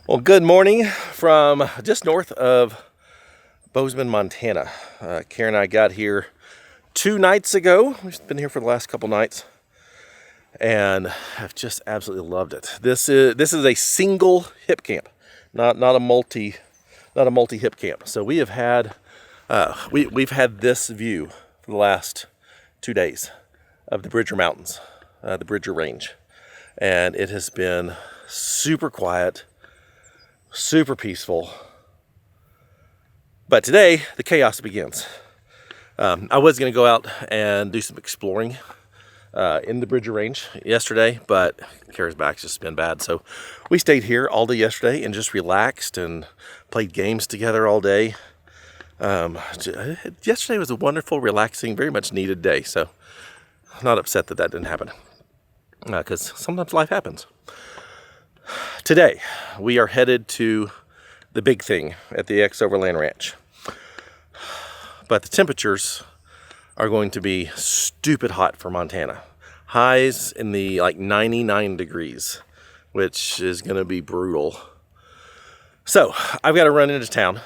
Well, good morning from just north of Bozeman, Montana. Karen and I got here 2 nights ago. We've been here for the last couple nights and I've just absolutely loved it. This is a single hip camp, not a multi hip camp. So we have had we've had this view for the last 2 days of the Bridger Mountains, the Bridger Range, and it has been super quiet, super peaceful. But today the chaos begins. I was going to go out and do some exploring in the Bridger Range yesterday, but Kara's back's just been bad, so we stayed here all day yesterday and just relaxed and played games together all day. Yesterday was a wonderful, relaxing, very much needed day, so I'm not upset that didn't happen, because sometimes life happens. Today, we are headed to the big thing at the XOverland Ranch. But the temperatures are going to be stupid hot for Montana. Highs in the 99 degrees, which is going to be brutal. So, I've got to run into town.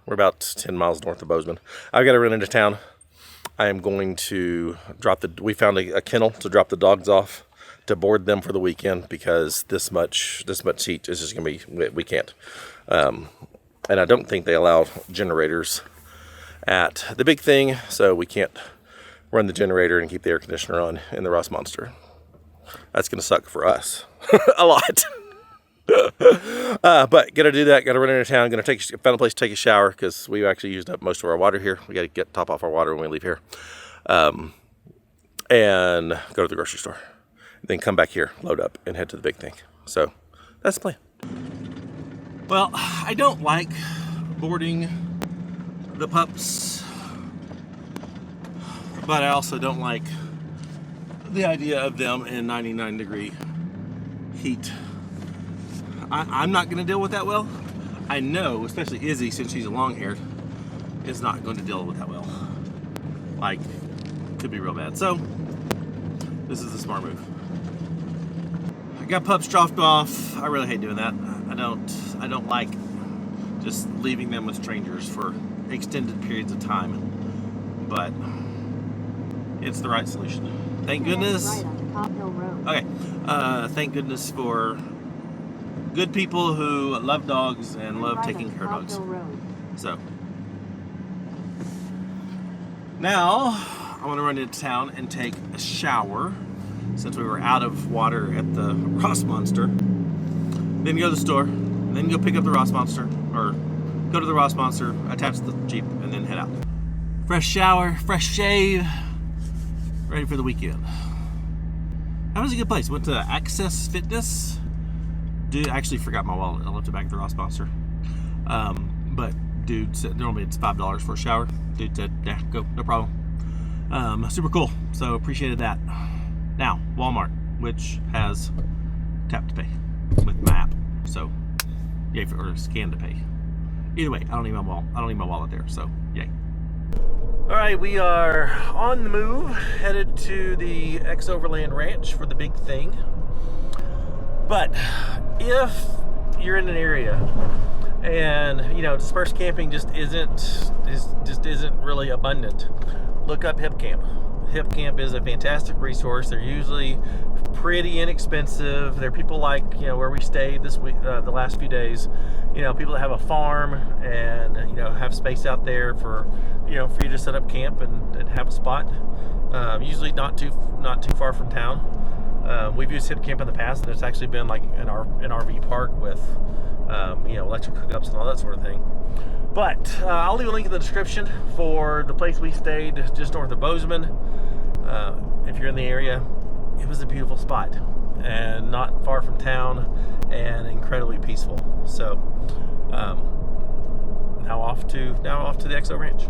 We're about 10 miles north of Bozeman. I've got to run into town. I am going to we found a kennel to drop the dogs off, to board them for the weekend, because this much heat is just gonna be, we can't. And I don't think they allow generators at the big thing, so we can't run the generator and keep the air conditioner on in the Ross Monster. That's gonna suck for us a lot. But gotta do that, gotta run into town, found a place to take a shower, because we've actually used up most of our water here. We gotta top off our water when we leave here. And go to the grocery store. Then come back here, load up, and head to the big thing. So that's the plan. Well, I don't like boarding the pups, but I also don't like the idea of them in 99 degree heat. I'm not going to deal with that well. I know, especially Izzy, since she's a long-haired, is not going to deal with that well. Like, could be real bad. So this is a smart move. Got pups dropped off. I really hate doing that. I don't like just leaving them with strangers for extended periods of time, but it's the right solution. Thank goodness. Okay. Thank goodness for good people who love dogs and love taking care of dogs. So now I want to run into town and take a shower, since we were out of water at the Ross Monster. Then go to the store, then go pick up the Ross Monster, or go to the Ross Monster, attach the Jeep, and then head out. Fresh shower, fresh shave, ready for the weekend. That was a good place. Went to Access Fitness. Dude, I actually forgot my wallet. I left it back at the Ross Monster. But dude said, normally it's $5 for a shower. Dude said, yeah, go, no problem. Super cool, so appreciated that. Now, Walmart, which has tap to pay with my app, so yay, or scan to pay. Either way, I don't need my wallet there, so yay. All right, we are on the move, headed to the XOverland Ranch for the big thing. But if you're in an area and dispersed camping just isn't really abundant, look up Hip Camp. Hip Camp is a fantastic resource. They're usually pretty inexpensive. They're people like, where we stayed this week, the last few days, people that have a farm and, have space out there for you to set up camp and have a spot. Usually not too far from town. We've used Hip Camp in the past, and it's actually been like an RV park with, electric hookups and all that sort of thing. But I'll leave a link in the description for the place we stayed just north of Bozeman. If you're in the area, it was a beautiful spot and not far from town and incredibly peaceful. So now off to the XO Ranch.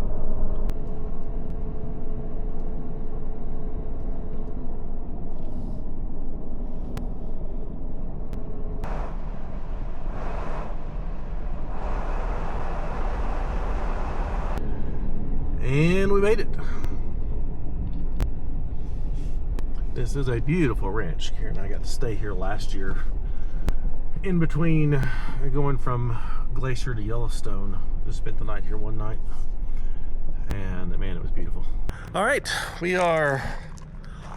And we made it. This is a beautiful ranch. Karen and I got to stay here last year in between going from Glacier to Yellowstone. Just spent the night here one night, and man, it was beautiful. All right, we are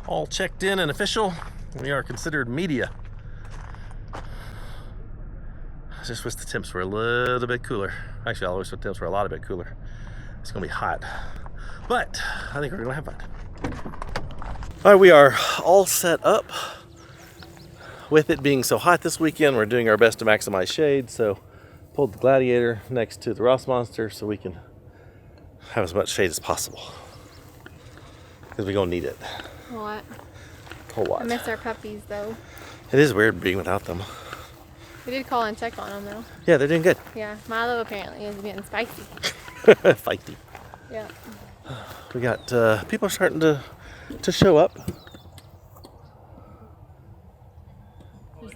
all checked in and official. We are considered media. I just wish the temps were a little bit cooler. Actually, I always wish the temps were a lot bit cooler. It's gonna be hot, but I think we're gonna have fun. All right, we are all set up. With it being so hot this weekend, we're doing our best to maximize shade. So pulled the Gladiator next to the Ross Monster so we can have as much shade as possible. Because we're gonna need it. A lot. A whole lot. I miss our puppies though. It is weird being without them. We did call and check on them though. Yeah, they're doing good. Yeah, Milo apparently is getting spicy. Fighty. Yeah. We got people are starting to show up.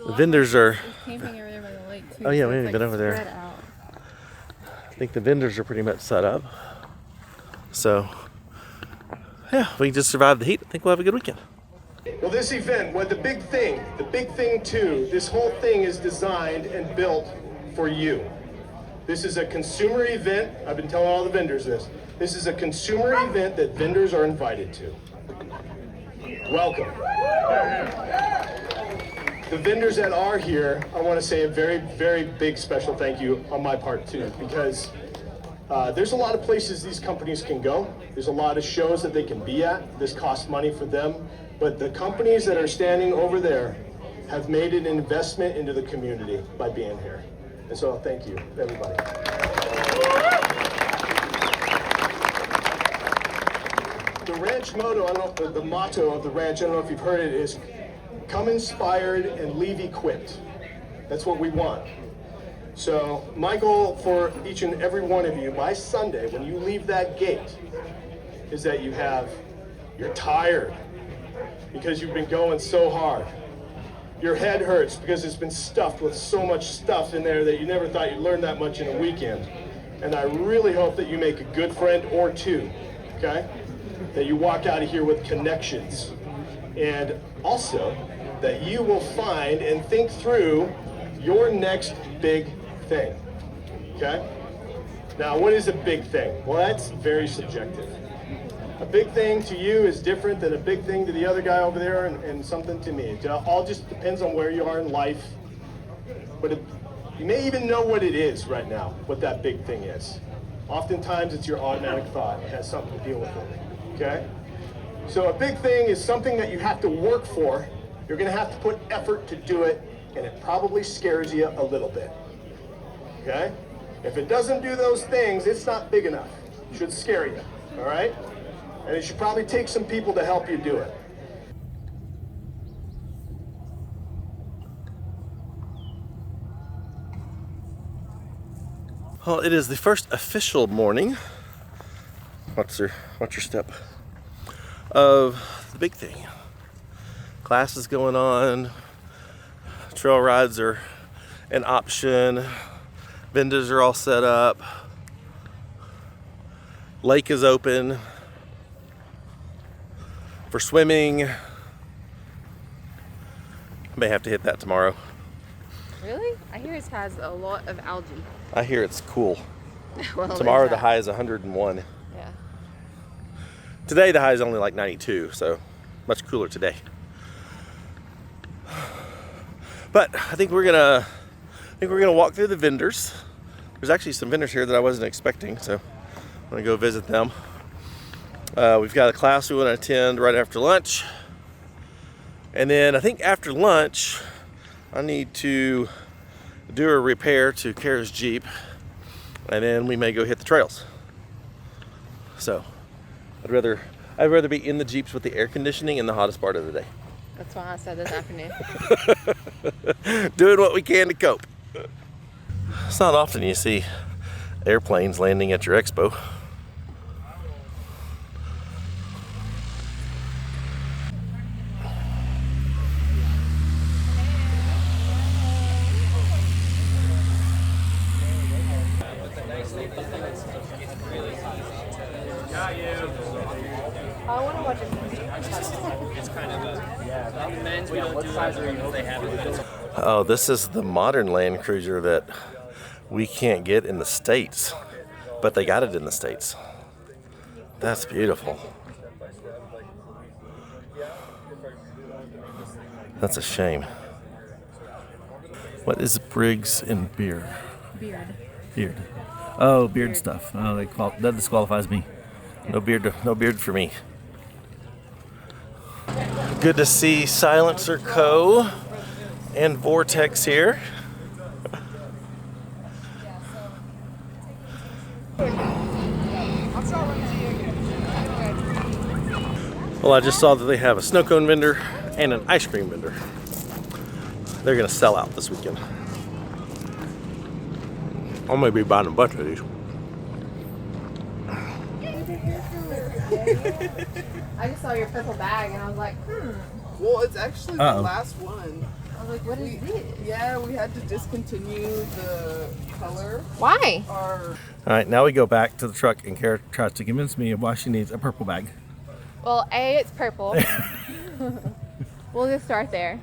The vendors are. Camping over there by the lake too, Oh yeah, so we haven't it's, been like, over there. spread out. I think the vendors are pretty much set up. So yeah, we just survived the heat. I think we'll have a good weekend. Well, this event, the big thing too, this whole thing is designed and built for you. This is a consumer event. I've been telling all the vendors this. This is a consumer event that vendors are invited to. Welcome. The vendors that are here, I want to say a very, very big special thank you on my part too, because there's a lot of places these companies can go. There's a lot of shows that they can be at. This costs money for them. But the companies that are standing over there have made an investment into the community by being here. And so thank you, everybody. The ranch motto, I don't know, the motto of the ranch, I don't know if you've heard it, is come inspired and leave equipped. That's what we want. So my goal for each and every one of you by Sunday, when you leave that gate, is that you're tired because you've been going so hard. Your head hurts because it's been stuffed with so much stuff in there that you never thought you'd learn that much in a weekend. And I really hope that you make a good friend or two, okay? That you walk out of here with connections. And also, that you will find and think through your next big thing, okay? Now, what is a big thing? Well, that's very subjective. A big thing to you is different than a big thing to the other guy over there and something to me. It all just depends on where you are in life. But you may even know what it is right now, what that big thing is. Oftentimes, it's your automatic thought. It has something to deal with it, okay? So a big thing is something that you have to work for. You're gonna have to put effort to do it, and it probably scares you a little bit, okay? If it doesn't do those things, it's not big enough. It should scare you, all right? And it should probably take some people to help you do it. Well, it is the first official morning. Watch your step. Of the big thing. Classes going on. Trail rides are an option. Vendors are all set up. Lake is open for swimming. I may have to hit that tomorrow. Really? I hear it has a lot of algae. I hear it's cool. Well, Tomorrow the high is 101. Yeah. Today the high is only like 92, so much cooler today. But I think we're gonna walk through the vendors. There's actually some vendors here that I wasn't expecting, so I'm gonna go visit them. We've got a class we want to attend right after lunch. And then I think after lunch, I need to do a repair to Kara's Jeep. And then we may go hit the trails. So I'd rather be in the Jeeps with the air conditioning in the hottest part of the day. That's why I said this afternoon. Doing what we can to cope. It's not often you see airplanes landing at your expo. I want to watch a movie. It's kind of a men's we don't do that because they have it. Oh, this is the modern Land Cruiser that we can't get in the States, but they got it in the States. That's beautiful. That's a shame. What is Briggs and Beard? Beard. Oh, beard stuff. Oh, that disqualifies me. No beard for me. Good to see Silencer Co. and Vortex here. Well, I just saw that they have a snow cone vendor and an ice cream vendor. They're gonna sell out this weekend. I may be buying a bunch of these. I just saw your purple bag and I was like, Well, it's actually the last one. I was like, what is this? Yeah, we had to discontinue the color. Why? All right, now we go back to the truck and Kara tries to convince me of why she needs a purple bag. Well, A, it's purple. We'll just start there.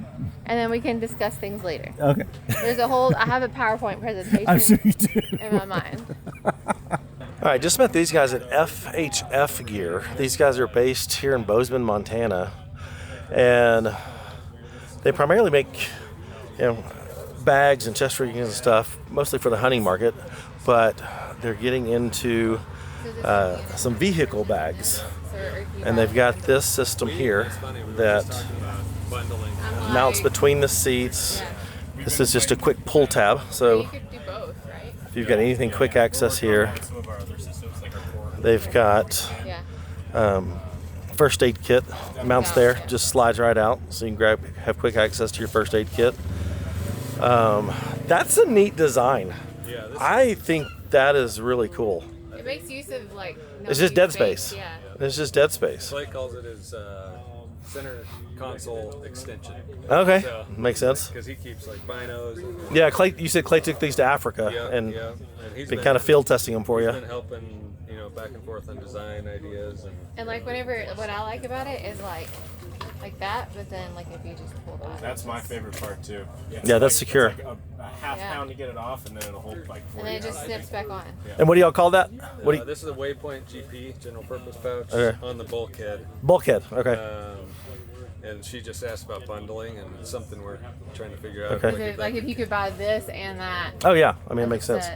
And then we can discuss things later. Okay. I have a PowerPoint presentation I'm sure you do. in my mind. All right, just met these guys at FHF Gear. These guys are based here in Bozeman, Montana. And they primarily make, bags and chest riggings and stuff, mostly for the hunting market. But they're getting into some vehicle bags. And they've got this system here that mounts between the seats. This is just a quick pull tab. So You could do both, right? if you've got anything quick access here, they've got first aid kit mounts there, just slides right out, so you can have quick access to your first aid kit. That's a neat design. I think that is really cool. It makes use of It's just dead space. Yeah. It's just dead space. Clay calls it his center console extension. Okay, So, makes sense. Because he keeps binos. And, Yeah, Clay. You said Clay took these to Africa and he's been kind of field testing them for he's you. been helping, back and forth on design ideas and. And what I like about it is like that, but then if you just pull that. That's my favorite part too. Yeah, that's secure. It's like a half pound to get it off, and then it'll hold 40. And then it just snips back on. And what do y'all call that? What do you, This is a Waypoint GP general purpose pouch Okay. on the bulkhead. bulkhead? Okay. And she just asked about bundling, and it's something we're trying to figure out. Okay. If we get that- If you could buy this and that. Oh yeah, I mean it makes sense.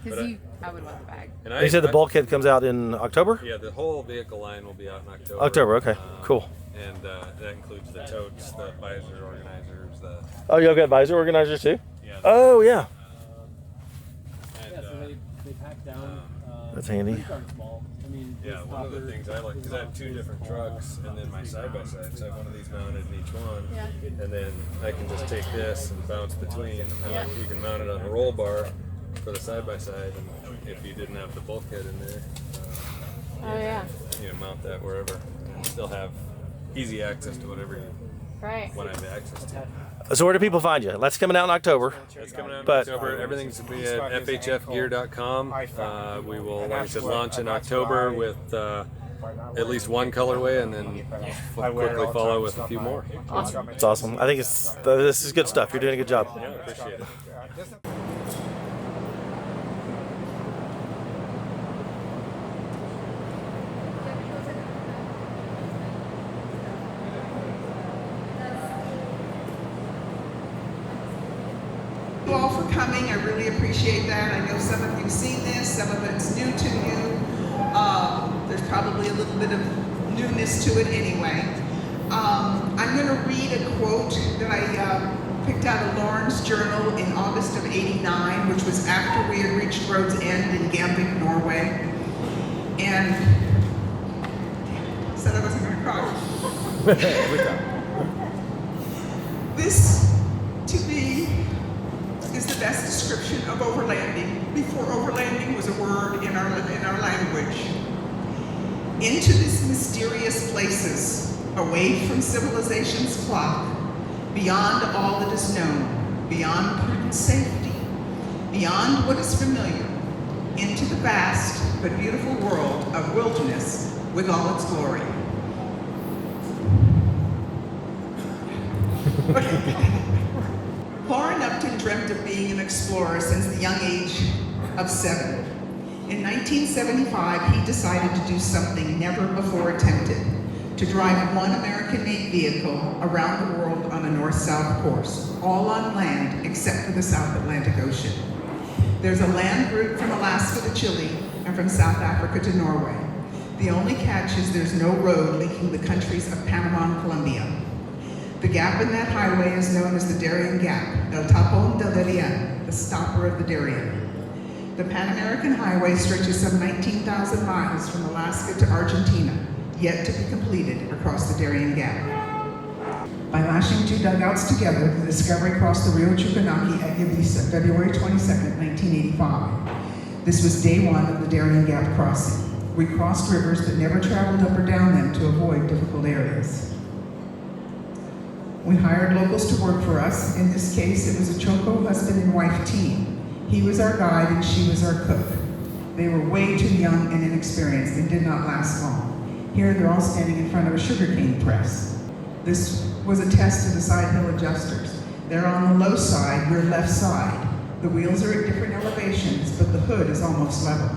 Because I would want the bag. And You said the bulkhead comes out in October? Yeah, the whole vehicle line will be out in October. October, okay, cool. And that includes the totes, the visor organizers, the. Oh, y'all got visor organizers too? Yeah. Oh yeah, And, They pack down. that's handy. Small. I mean, yeah, one of the things I like, because I have two different trucks and then my side-by-side, so I have one of these mounted in each one. Yeah. And then I can just take this and bounce between. And you can mount it on a roll bar for the side-by-side, and if you didn't have the bulkhead in there, Oh yeah. Mount that wherever and still have easy access to whatever you Right. want to have access to. So where do people find you? That's coming out in October. It's coming out in But- October. Everything's going to be at fhfgear.com. We will, like I said, launch in October with at least one colorway, and then quickly follow with a few more. It's awesome. I think this is good stuff. You're doing a good job. Yeah, appreciate it. You all for coming. I really appreciate that. I know some of you have seen this, some of it's new to you. There's probably a little bit of newness to it anyway. I'm going to read a quote that I picked out of Lauren's journal in August of '89, which was after we had reached Road's End in Gambik, Norway. And I said I wasn't going to cry. This, to me, is the best description of overlanding before overlanding was a word in our language. Into these mysterious places, away from civilization's clock, beyond all that is known, beyond prudent safety, beyond what is familiar, into the vast but beautiful world of wilderness with all its glory. Lauren dreamt of being an explorer since the young age of 7. In 1975, he decided to do something never before attempted, to drive one American-made vehicle around the world on a north-south course, all on land except for the South Atlantic Ocean. There's a land route from Alaska to Chile and from South Africa to Norway. The only catch is there's no road linking the countries of Panama and Colombia. The gap in that highway is known as the Darien Gap, El Tapón del Darien, the stopper of the Darien. The Pan-American Highway stretches some 19,000 miles from Alaska to Argentina, yet to be completed across the Darien Gap. By lashing 2 dugouts together, the Discovery crossed the Rio Chuquenaki at Yavisa, February 22nd, 1985. This was day 1 of the Darien Gap crossing. We crossed rivers but never traveled up or down them to avoid difficult areas. We hired locals to work for us. In this case, it was a Choco husband and wife team. He was our guide and she was our cook. They were way too young and inexperienced and did not last long. Here they're all standing in front of a sugarcane press. This was a test of the side hill adjusters. They're on the low side, we're left side. The wheels are at different elevations, but the hood is almost level.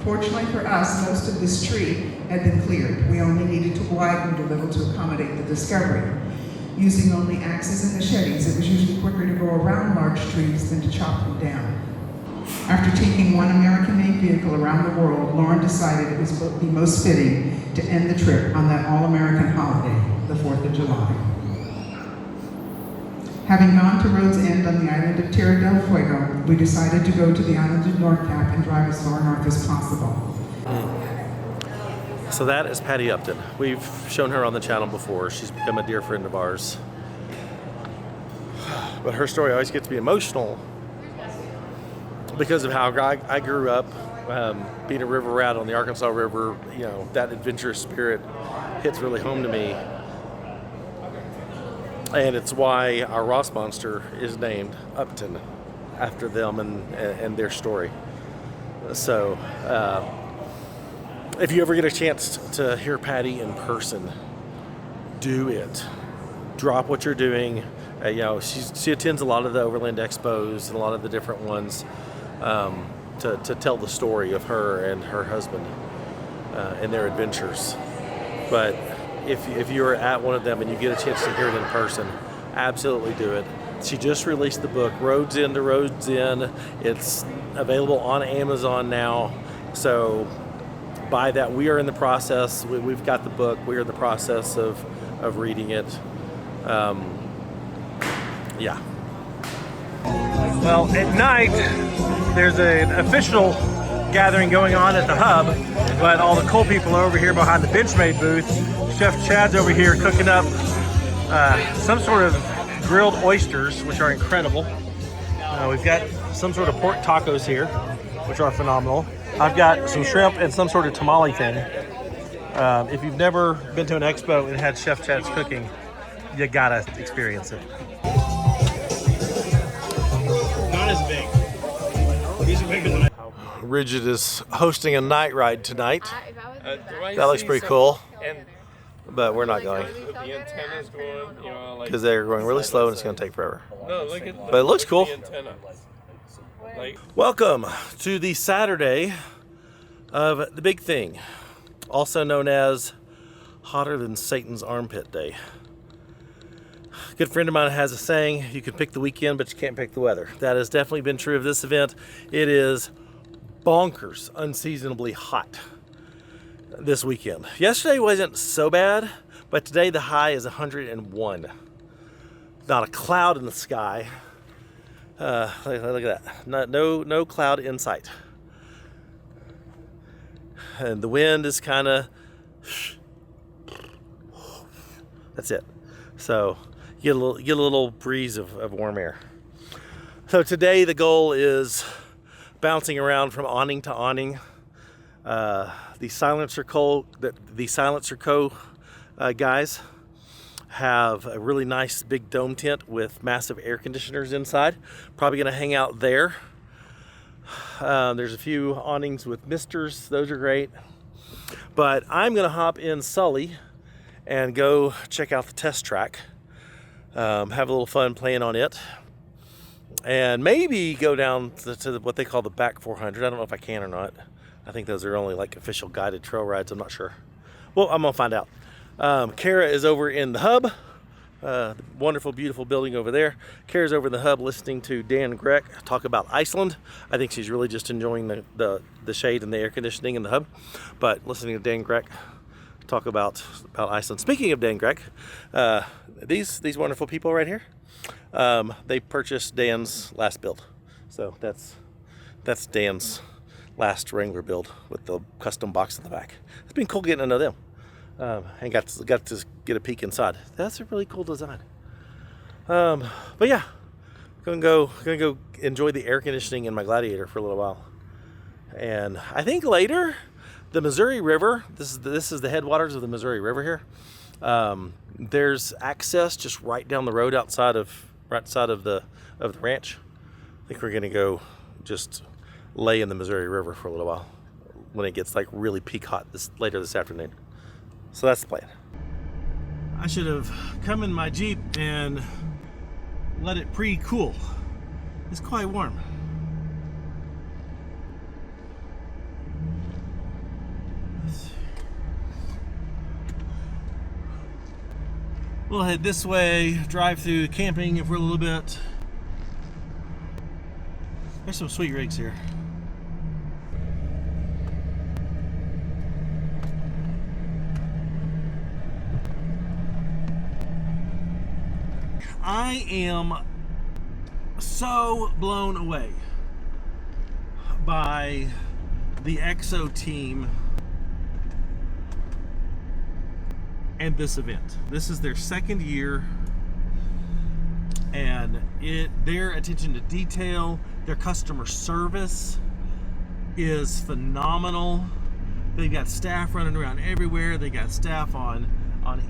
Fortunately for us, most of this tree had been cleared. We only needed to widen the little to accommodate the Discovery. Using only axes and machetes, it was usually quicker to go around large trees than to chop them down. After taking one American-made vehicle around the world, Lauren decided it was the most fitting to end the trip on that all-American holiday, the 4th of July. Having gone to Road's End on the island of Tierra del Fuego, we decided to go to the island of North Cap and drive as far north as possible. So that is Patty Upton. We've shown her on the channel before. She's become a dear friend of ours. But her story always gets me emotional because of how I grew up, being a river rat on the Arkansas River. You know, that adventurous spirit hits really home to me. And it's why our Ross Monster is named Upton, after them and their story. So, if you ever get a chance to hear Patty in person, do it. Drop what you're doing. You know, she attends a lot of the Overland Expos and a lot of the different ones to tell the story of her and her husband and their adventures. But if you're at one of them and you get a chance to hear it in person, absolutely do it. She just released the book, Roads In to Roads In. It's available on Amazon now. So buy that. We are in the process. We've got the book. We are in the process of reading it. Yeah. Well, at night, there's an official gathering going on at the hub, but all the cool people are over here behind the Benchmade booth. Chef Chad's over here cooking up some sort of grilled oysters, which are incredible. We've got some sort of pork tacos here, which are phenomenal. I've got some shrimp and some sort of tamale thing. If you've never been to an expo and had Chef Chad's cooking, you gotta experience it. Not as big. These are bigger than I. Rigid is hosting a night ride tonight. That looks pretty cool, but we're not going The antenna's going, you know, like. because they're going really slow and it's going to take forever. No, look at. But it looks cool. The antenna. Like. Welcome to the Saturday of the big thing, also known as Hotter Than Satan's Armpit Day. A good friend of mine has a saying, you can pick the weekend, but you can't pick the weather. That has definitely been true of this event. It is bonkers, unseasonably hot this weekend. Yesterday wasn't so bad, but today the high is 101. Not a cloud in the sky. Look at that. No cloud in sight. And the wind is kind of, that's it. So you get a little breeze of warm air. So today the goal is bouncing around from awning to awning. The Silencer Co. Guys have a really nice big dome tent with massive air conditioners inside. Probably gonna hang out there. There's a few awnings with misters, those are great. But I'm gonna hop in Sully and go check out the test track. have a little fun playing on it, and maybe go down to what they call the back 400. I don't know if I can or not. I think those are only like official guided trail rides. I'm not sure. Well, I'm gonna find out. Kara is over in the hub. Wonderful, beautiful building over there. Kara's over in the hub listening to Dan Grech talk about Iceland. I think she's really just enjoying the shade and the air conditioning in the hub. But listening to Dan Grech talk about Iceland. Speaking of Dan Grech, these wonderful people right here, they purchased Dan's last build. So that's Dan's last Wrangler build with the custom box in the back. It's been cool getting to know them. And got to get a peek inside. That's a really cool design. But yeah, gonna go enjoy the air conditioning in my Gladiator for a little while. And I think later, the Missouri River. This is the headwaters of the Missouri River here. There's access just right down the road outside of the ranch. I think we're gonna go just lay in the Missouri River for a little while when it gets like really peak hot later this afternoon. So that's the plan. I should have come in my Jeep and let it pre-cool. It's quite warm. We'll head this way, drive through camping for a little bit. There's some sweet rigs here. I am so blown away by the XO team and this event. This is their second year, and their attention to detail, their customer service is phenomenal. They've got staff running around everywhere. They got staff on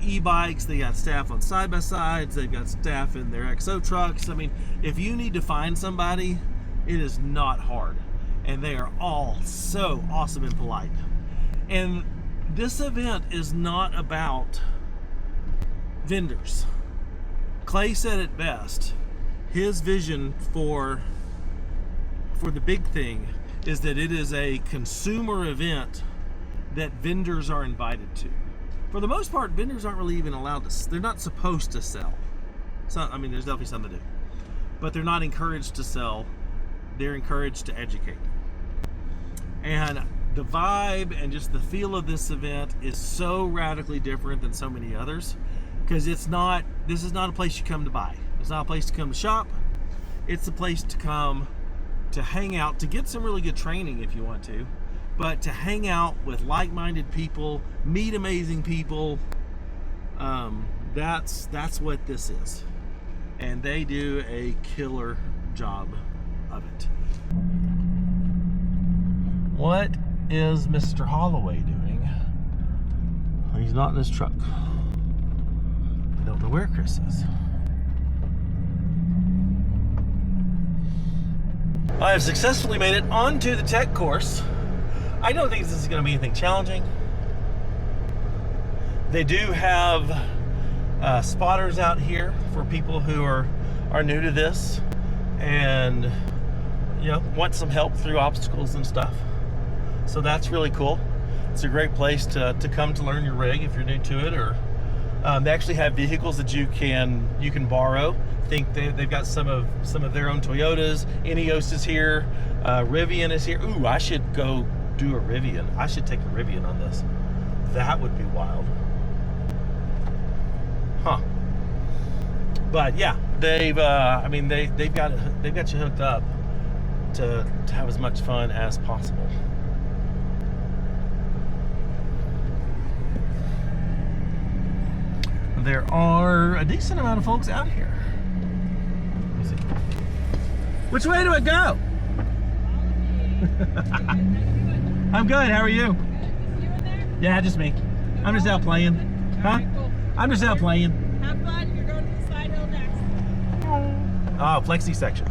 e-bikes, they got staff on side-by-sides, they've got staff in their XO trucks. I mean, if you need to find somebody, it is not hard. And they are all so awesome and polite. And this event is not about vendors. Clay said it best. His vision for the big thing is that it is a consumer event that vendors are invited to. For the most part, vendors aren't really even allowed to, they're not supposed to sell. So, I mean, there's definitely something to do. But they're not encouraged to sell, they're encouraged to educate. And the vibe and just the feel of this event is so radically different than so many others, because this is not a place you come to buy. It's not a place to come to shop. It's a place to come to hang out, to get some really good training if you want to, but to hang out with like-minded people, meet amazing people. That's what this is. And they do a killer job of it. What is Mr. Holloway doing? He's not in his truck. I don't know where Chris is. I have successfully made it onto the tech course. I don't think this is going to be anything challenging. They do have spotters out here for people who are new to this and want some help through obstacles and stuff. So that's really cool. It's a great place to come to learn your rig if you're new to it, or they actually have vehicles that you can borrow. I think they've got some of their own Toyotas. Ineos is here. Rivian is here. Ooh, I should go do a Rivian. I should take a Rivian on this. That would be wild. Huh. But yeah, they've got you hooked up to have as much fun as possible. There are a decent amount of folks out here. Let me see. Which way do I go? I'm good. How are you? Yeah, just me. I'm just out playing. Huh? Cool. I'm just out playing. Have fun. You're going to the side hill next. Oh, flexi section.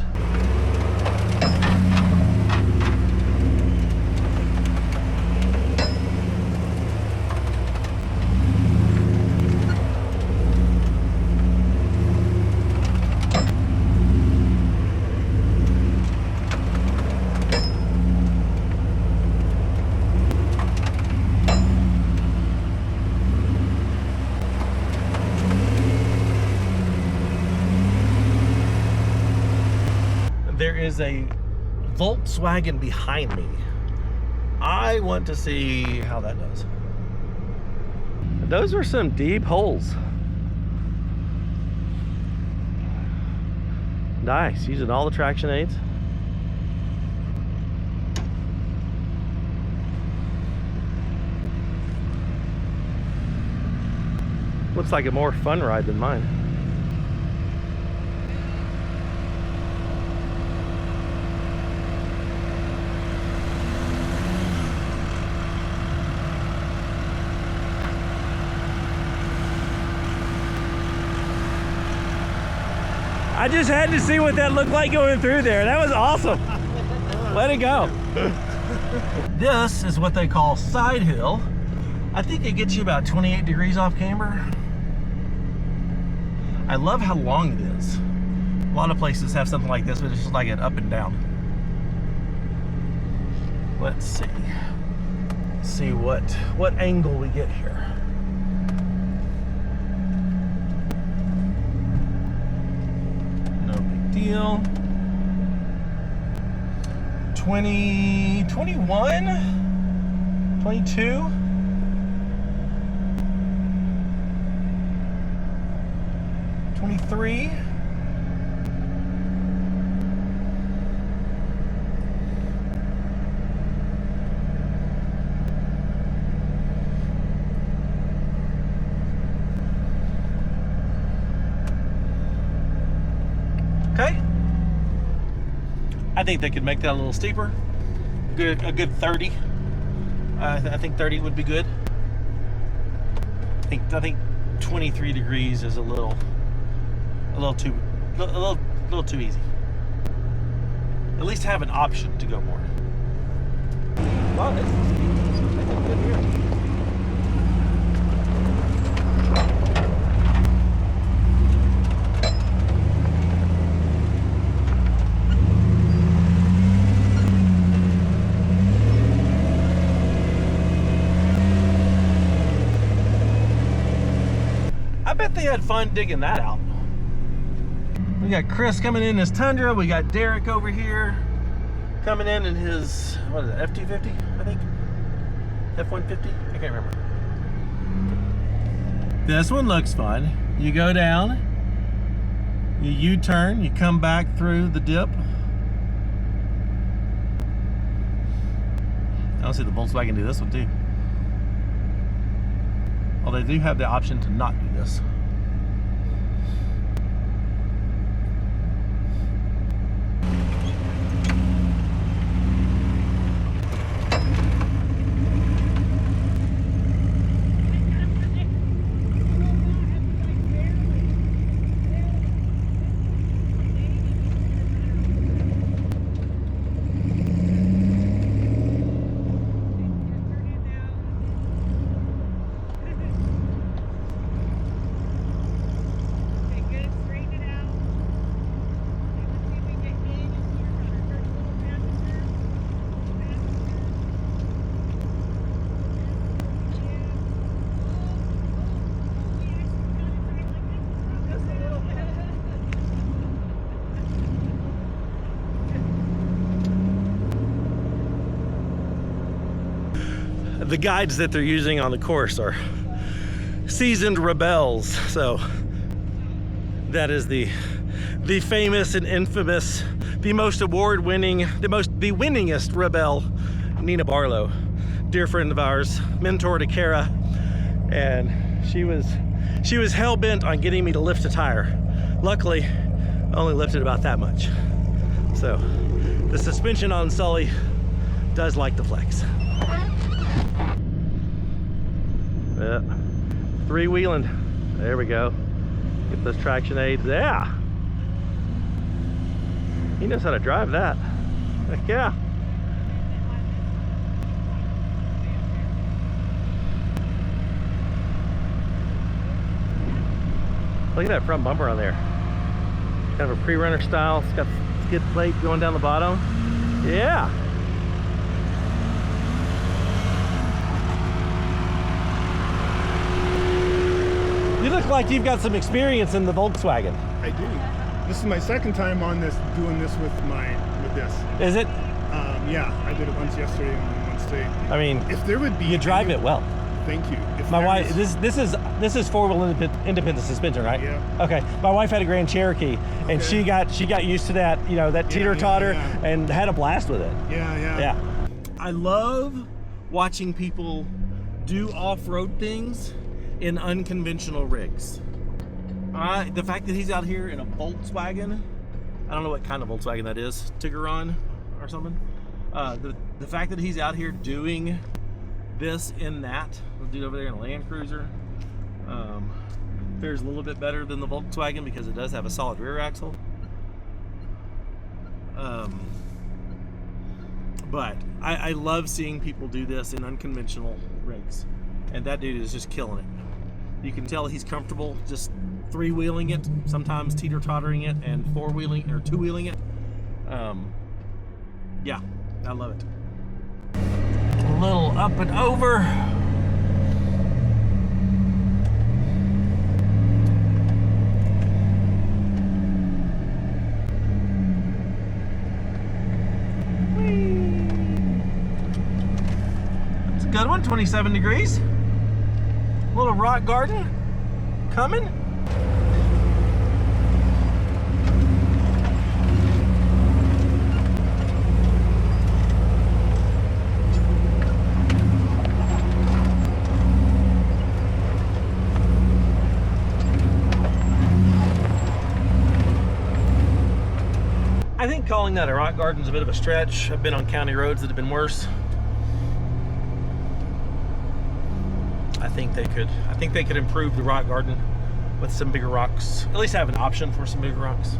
there is a Volkswagen behind me. I want to see how that does. Those were some deep holes. Nice, using all the traction aids. Looks like a more fun ride than mine. I just had to see what that looked like going through there. That was awesome. Let it go. This is what they call side hill. I think it gets you about 28 degrees off camber. I love how long it is. A lot of places have something like this, but it's just like an up and down. Let's see. See what angle we get here. Deal. 20, 21, 22. $23. Okay. I think they could make that a little steeper. A good 30. I think 30 would be good. I think 23 degrees is a little too easy. At least have an option to go more. Wow, this is good here. I bet they had fun digging that out. We got Chris coming in his Tundra. We got Derek over here coming in his, what is it, F-250, I think? F-150? I can't remember. This one looks fun. You go down, you U-turn, you come back through the dip. I don't see the Volkswagen do this one too. Well, they do have the option to not do this. The guides that they're using on the course are seasoned rebels, so that is the famous and infamous, the most award-winning, the winningest rebel, Nina Barlow, dear friend of ours, mentor to Kara, and she was hell-bent on getting me to lift a tire. Luckily, I only lifted about that much. So the suspension on Sully does like the flex. Yeah, three-wheeling. There we go. Get those traction aids. Yeah. He knows how to drive that. Heck yeah. Look at that front bumper on there. Kind of a pre-runner style. It's got skid plate going down the bottom. Yeah. You look like you've got some experience in the Volkswagen. I do. This is my second time on this, doing this with this. Is it? Yeah, I did it once yesterday and once today. I mean, if there would be, you drive it well. Thank you. If My there wife, is- this is four-wheel independent suspension, right? Yeah. Okay. My wife had a Grand Cherokee, and she got used to that, that teeter-totter, and had a blast with it. Yeah. I love watching people do off-road things in unconventional rigs. The fact that he's out here in a Volkswagen, I don't know what kind of Volkswagen that is, Tiguan or something. The fact that he's out here doing this in that, the dude over there in a Land Cruiser, fares a little bit better than the Volkswagen because it does have a solid rear axle. But I love seeing people do this in unconventional rigs, and that dude is just killing it. You can tell he's comfortable just three-wheeling it, sometimes teeter-tottering it, and four-wheeling or two-wheeling it. Yeah, I love it. A little up and over. That's a good one, 27 degrees. Little rock garden coming. I think calling that a rock garden is a bit of a stretch. I've been on county roads that have been worse. I think they could improve the rock garden with some bigger rocks. At least have an option for some bigger rocks.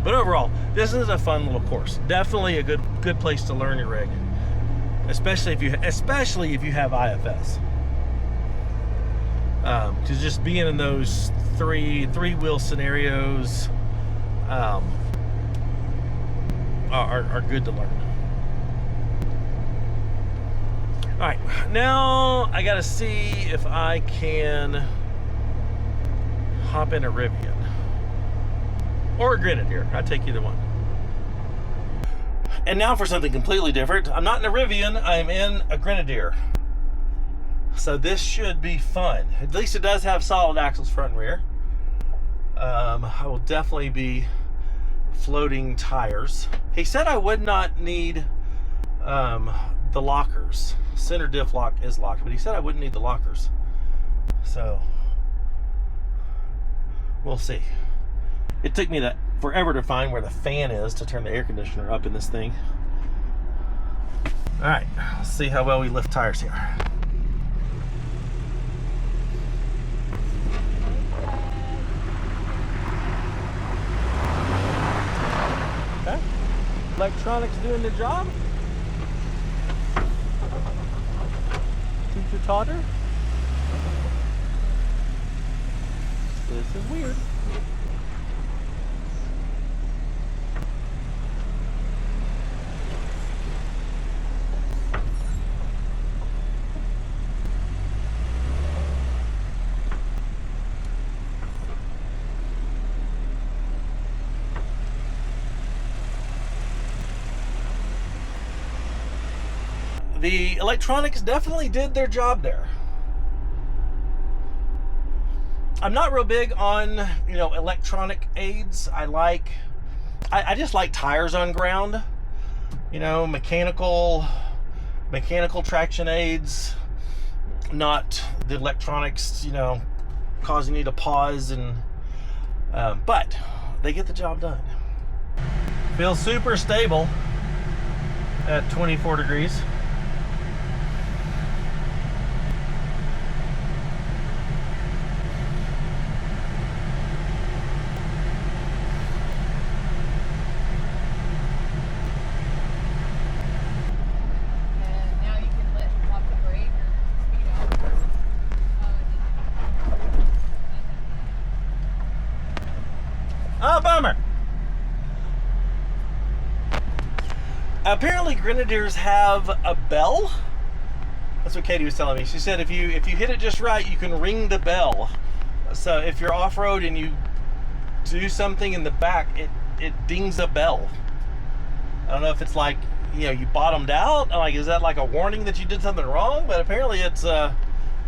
But overall, this is a fun little course. Definitely a good place to learn your rig, especially if you have IFS. Because just being in those three-wheel scenarios are good to learn. All right, now I gotta see if I can hop in a Rivian or a Grenadier. I'd take either one. And now for something completely different. I'm not in a Rivian, I'm in a Grenadier. So this should be fun. At least it does have solid axles front and rear. I will definitely be floating tires. He said I would not need the lockers. Center diff lock is locked, but he said I wouldn't need the lockers. So we'll see. It took me forever to find where the fan is to turn the air conditioner up in this thing. All right, let's see how well we lift tires here. Okay, electronics doing the job. Teacher totter. This is weird. The electronics definitely did their job there. I'm not real big on, electronic aids. I just like tires on ground. Mechanical traction aids, not the electronics, causing you to pause and, but they get the job done. Feels super stable at 24 degrees. Oh, bummer. Apparently Grenadiers have a bell. That's what Katie was telling me. She said if you hit it just right, you can ring the bell So if you're off-road and you do something in the back, it dings a bell. I don't know if it's like, you know, you bottomed out. Like, is that like a warning that you did something wrong? But apparently it's, you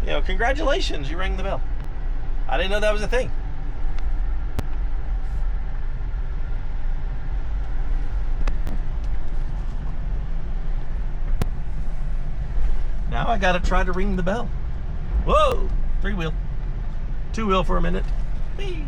know, congratulations, you rang the bell. I didn't know that was a thing. Now I gotta try to ring the bell. Whoa, 3-wheel. 2-wheel for a minute. Whee.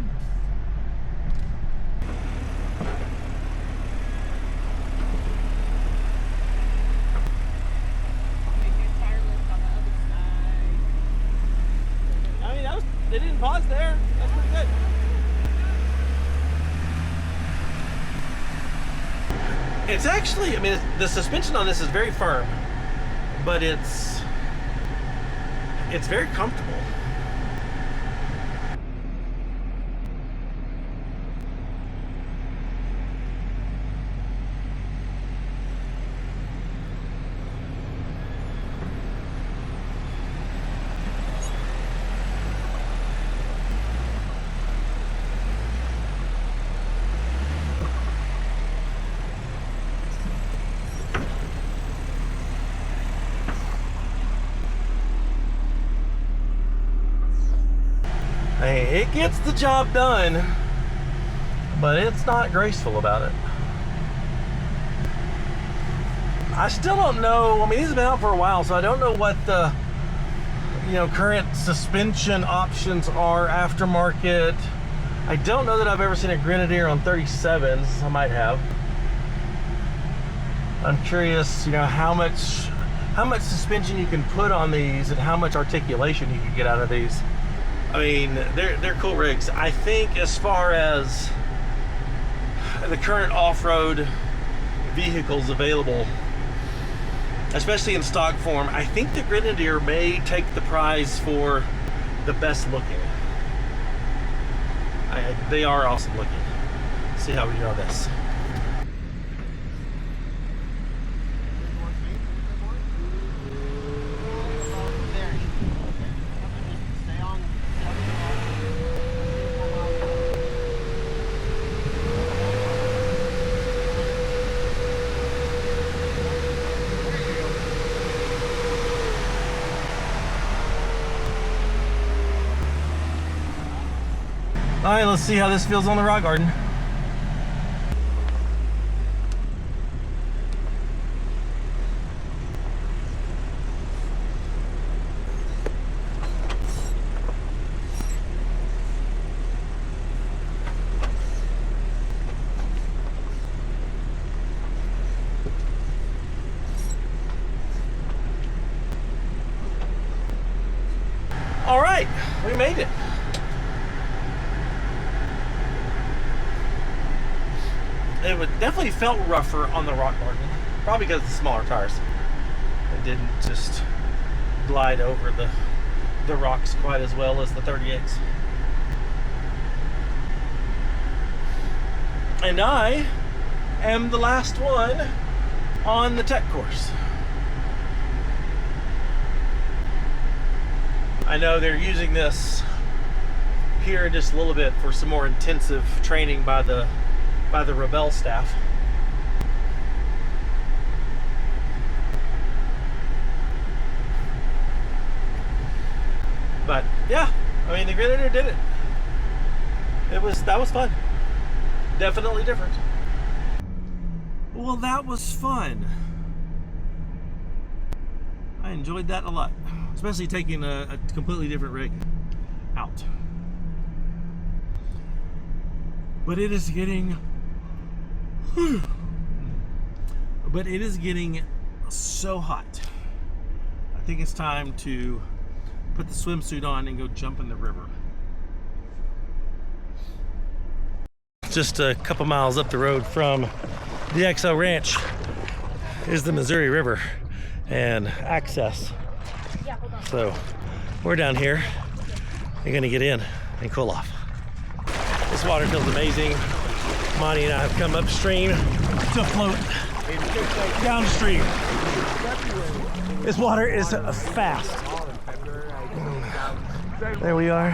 I mean, they didn't pause there. That's pretty good. It's actually, I mean, the suspension on this is very firm, but it's very comfortable. Hey, it gets the job done, but it's not graceful about it. I still don't know. I mean, these have been out for a while, so I don't know what the, you know, current suspension options are aftermarket. I don't know that I've ever seen a Gladiator on 37s. I might have. I'm curious, you know, how much suspension you can put on these and how much articulation you can get out of these. I mean, they're cool rigs. I think as far as the current off-road vehicles available, especially in stock form, I think the Gladiator may take the prize for the best looking. They are awesome looking. Let's see how we do on this. All right, let's see how this feels on the rock garden. All right, we made it. It would definitely felt rougher on the rock garden, probably because of the smaller tires. It didn't just glide over the rocks quite as well as the 38s. And I am the last one on the tech course. I know they're using this here in just a little bit for some more intensive training by the Rebel staff. But yeah, I mean, the Gladiator did it. That was fun. Definitely different. Well, that was fun. I enjoyed that a lot, especially taking a completely different rig out. But it is getting so hot. I think it's time to put the swimsuit on and go jump in the river. Just a couple miles up the road from the XO Ranch is the Missouri River and access. So we're down here. You're gonna get in and cool off. This water feels amazing. Monty and I have come upstream to float downstream. This water is fast. There we are.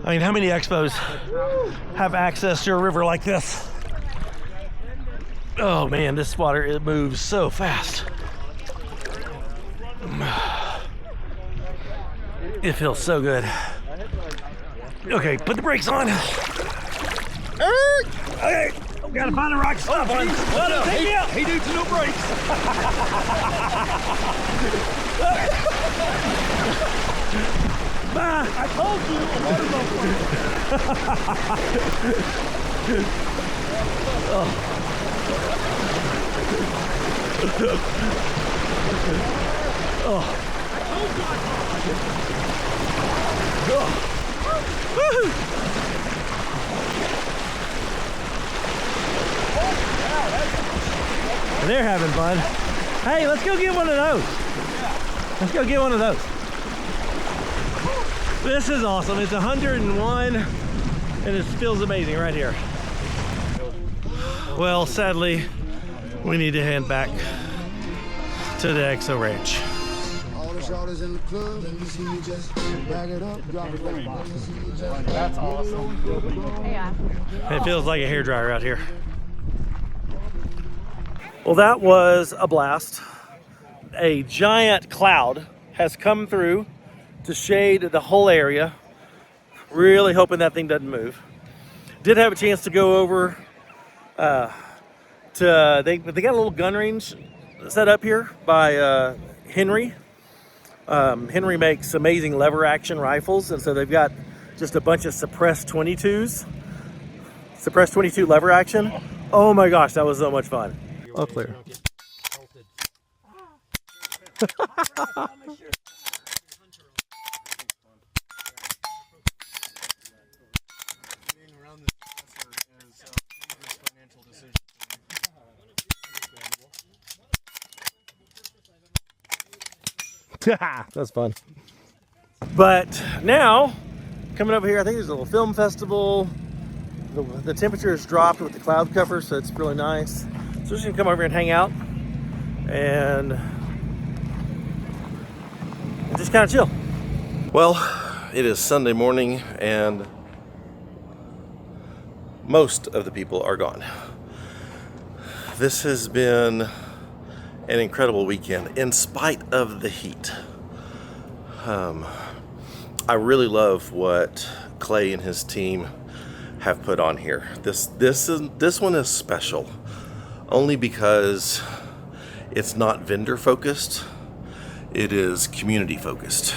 I mean, how many expos have access to a river like this? Oh man, this water, it moves so fast. It feels so good. Okay, put the brakes on. Okay, gotta find a rock to stop on. Take me out. He needs no brakes. Bye. I told you a water They're having fun. Hey, let's go get one of those. Let's go get one of those. This is awesome. It's 101 and it feels amazing right here. Well, sadly, we need to head back to the XO Ranch. That's awesome. Yeah. It feels like a hairdryer out here. Well, that was a blast. A giant cloud has come through to shade the whole area. Really hoping that thing doesn't move. Did have a chance to go over they got a little gun range set up here by Henry. Henry makes amazing lever action rifles, and so they've got just a bunch of suppressed 22s. Suppressed 22 lever action. Oh my gosh, that was so much fun. All clear. That's fun. But now, coming over here, I think there's a little film festival. The temperature has dropped with the cloud cover, so it's really nice. So we're just gonna come over here and hang out and just kind of chill. Well, it is Sunday morning and most of the people are gone. This has been an incredible weekend in spite of the heat. I really love what Clay and his team have put on here. This one is special only because it's not vendor focused, it is community focused.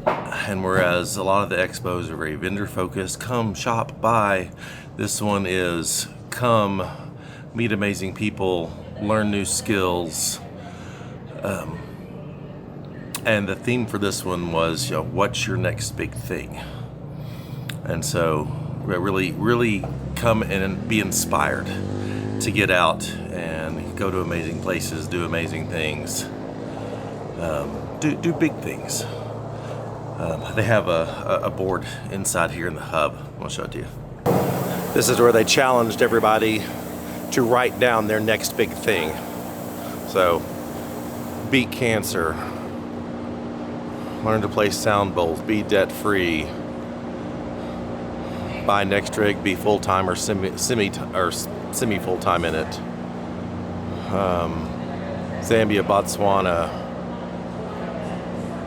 And whereas a lot of the expos are very vendor focused, come shop, buy, this one is come meet amazing people, learn new skills. And the theme for this one was, what's your next big thing? And so really come in and be inspired to get out and go to amazing places, do amazing things, do big things. They have a board inside here in the hub. I'll show it to you. This is where they challenged everybody to write down their next big thing. So, beat cancer, learn to play sound bowls, be debt free, buy next rig, be full time or semi full time in it. Zambia, Botswana,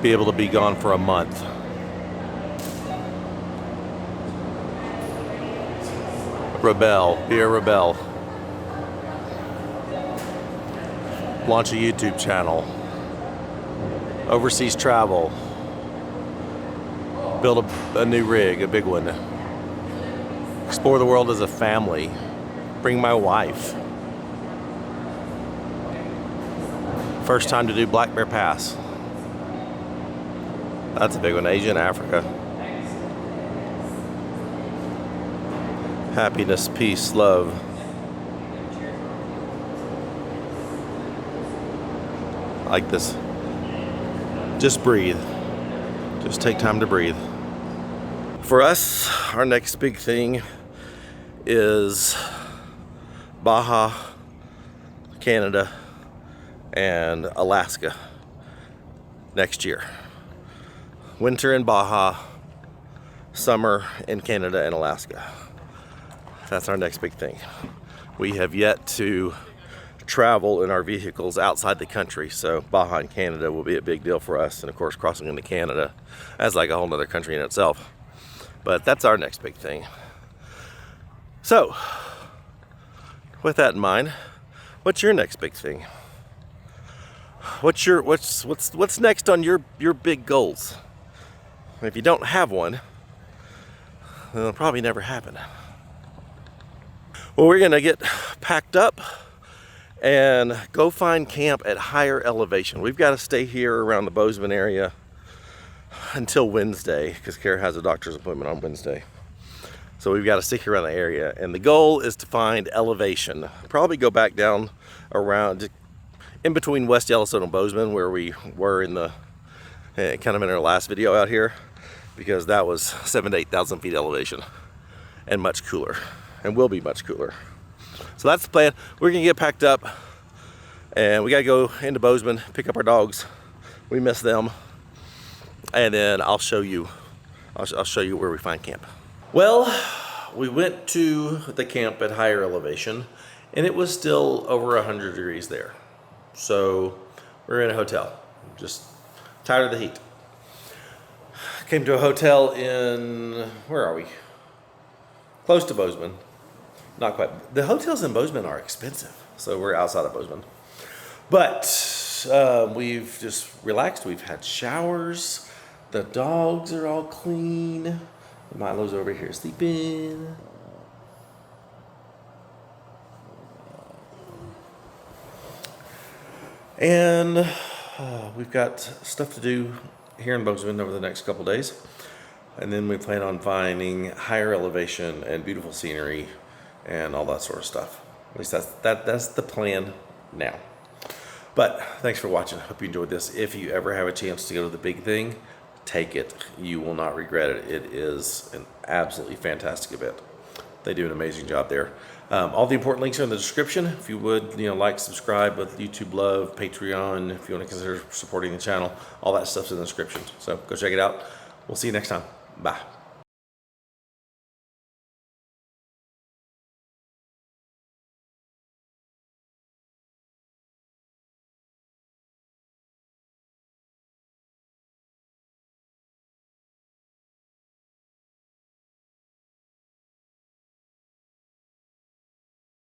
be able to be gone for a month. Rebel, be a rebel. Launch a YouTube channel. Overseas travel. Build a new rig, a big one. Explore the world as a family. Bring my wife. First time to do Black Bear Pass. That's a big one. Asia and Africa. Happiness, peace, love. Like this. Just breathe. Just take time to breathe. For us, our next big thing is Baja, Canada, and Alaska. next year. Winter in Baja, summer in Canada and Alaska. That's our next big thing. We have yet to travel in our vehicles outside the country, so Baja in Canada will be a big deal for us, and of course crossing into Canada as like a whole other country in itself. But that's our next big thing. So with that in mind, what's your next big thing? What's next on your big goals? If you don't have one, then it'll probably never happen. Well, we're gonna get packed up and go find camp at higher elevation. We've got to stay here around the Bozeman area until Wednesday, because Kara has a doctor's appointment on Wednesday. So we've got to stick around the area, and the goal is to find elevation. Probably go back down around in between West Yellowstone and Bozeman, where we were in the kind of in our last video out here, because that was 7,000 to 8,000 feet elevation and much cooler, and will be much cooler. So that's the plan. We're gonna get packed up, and we gotta go into Bozeman, pick up our dogs. We miss them, and then I'll show you where we find camp. Well, we went to the camp at higher elevation, and it was still over 100 degrees there. So we're in a hotel, just tired of the heat. Came to a hotel in, where are we? Close to Bozeman. Not quite. The hotels in Bozeman are expensive, so we're outside of Bozeman. But we've just relaxed. We've had showers. The dogs are all clean. Milo's over here sleeping. And we've got stuff to do here in Bozeman over the next couple days. And then we plan on finding higher elevation and beautiful scenery and all that sort of stuff. At least that's the plan now. But thanks for watching. Hope you enjoyed this. If you ever have a chance to go to the big thing, take it. You will not regret it. It is an absolutely fantastic event. They do an amazing job there. All the important links are in the description. If you would, like, subscribe with YouTube Love, Patreon, if you want to consider supporting the channel, all that stuff's in the description. So go check it out. We'll see you next time. Bye.